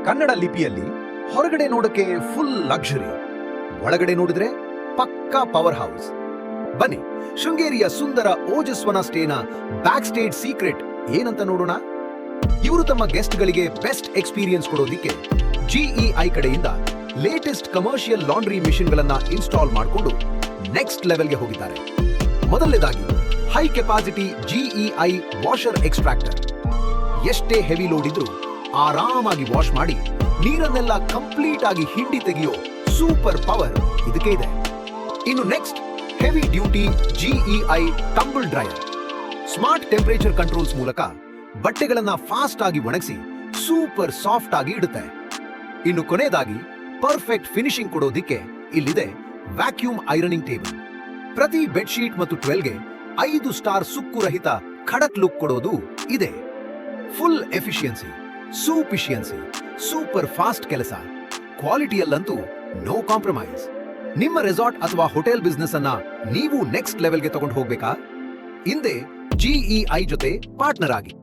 ಕನ್ನಡ ಲಿಪಿಯಲ್ಲಿ ಹೊರಗಡೆ ನೋಡಕ್ಕೆ full luxury, ಒಳಗಡೆ ನೋಡಿದ್ರೆ ಪಕ್ಕಾ ಪವರ್ ಹೌಸ್. ಬನ್ನಿ, ಶೃಂಗೇರಿಯ ಸುಂದರ ಓಜಸ್ವನ ಸ್ಟೇನ ಬ್ಯಾಕ್ ಸ್ಟೇಜ್ ಸೀಕ್ರೆಟ್ ಏನಂತ ನೋಡೋಣ. ಇವರು ತಮ್ಮ ಗೆಸ್ಟ್ಗಳಿಗೆ ಬೆಸ್ಟ್ ಎಕ್ಸ್ಪೀರಿಯನ್ಸ್ ಕೊಡೋದಿಕ್ಕೆ ಜಿಇಐ ಕಡೆಯಿಂದ ಲೇಟೆಸ್ಟ್ ಕಮರ್ಷಿಯಲ್ ಲಾಂಡ್ರಿ ಮಿಷಿನ್ಗಳನ್ನ ಇನ್ಸ್ಟಾಲ್ ಮಾಡಿಕೊಂಡು ನೆಕ್ಸ್ಟ್ ಲೆವೆಲ್ಗೆ ಹೋಗಿದ್ದಾರೆ. ಮೊದಲನೇದಾಗಿ ಹೈ ಕೆಪಾಸಿಟಿ ಜಿಇಐ ವಾಷರ್ ಎಕ್ಸ್ಟ್ರಾಕ್ಟರ್. ಎಷ್ಟೇ ಹೆವಿ ಲೋಡ್ ಇದ್ರೂ ಆರಾಮಾಗಿ ವಾಶ್ ಮಾಡಿ ನೀರನ್ನೆಲ್ಲ ಕಂಪ್ಲೀಟ್ ಆಗಿ ಹಿಂಡಿ ತೆಗೆಯೋ ಸೂಪರ್ ಪವರ್ ಇದಕ್ಕೆ ಇದೆ. ಇನ್ನು next heavy duty GEI tumble dryer. Smart temperature controls ಮೂಲಕ ಬಟ್ಟೆಗಳನ್ನ ಫಾಸ್ಟ್ ಆಗಿ ಒಣಗಿಸಿ ಸೂಪರ್ ಸಾಫ್ಟ್ ಆಗಿ ಇಡುತ್ತೆ. ಇನ್ನು ಕೊನೆಯದಾಗಿ ಪರ್ಫೆಕ್ಟ್ ಫಿನಿಶಿಂಗ್ ಕೊಡೋದಿಕ್ಕೆ ಇಲ್ಲಿದೆ ವ್ಯಾಕ್ಯೂಮ್ ಐರನಿಂಗ್ ಟೇಬಲ್. ಪ್ರತಿ ಬೆಡ್ಶೀಟ್ ಮತ್ತು ಟ್ವೆಲ್ಗೆ 5 ಸ್ಟಾರ್ ಸುಕ್ಕು ರಹಿತ ಖಡಕ್ ಲುಕ್ ಕೊಡೋದು ಇದೆ. ಫುಲ್ ಎಫಿಷಿಯನ್ಸಿ, ಸೂಪಿಷಿಯನ್ಸಿ, ಸೂಪರ್ ಫಾಸ್ಟ್ ಕೆಲಸ, ಕ್ವಾಲಿಟಿಯಲ್ಲಂತೂ ನೋ ಕಾಂಪ್ರಮೈಸ್. ನಿಮ್ಮ ರೆಸಾರ್ಟ್ ಅಥವಾ ಹೋಟೆಲ್ ಬಿಸ್ನೆಸ್ ಅನ್ನ ನೀವು ನೆಕ್ಸ್ಟ್ ಲೆವೆಲ್ಗೆ ತಗೊಂಡು ಹೋಗ್ಬೇಕಾ? ಹಿಂದೆ ಜಿಇಐ ಜೊತೆ ಪಾರ್ಟ್ನರ್ ಆಗಿ.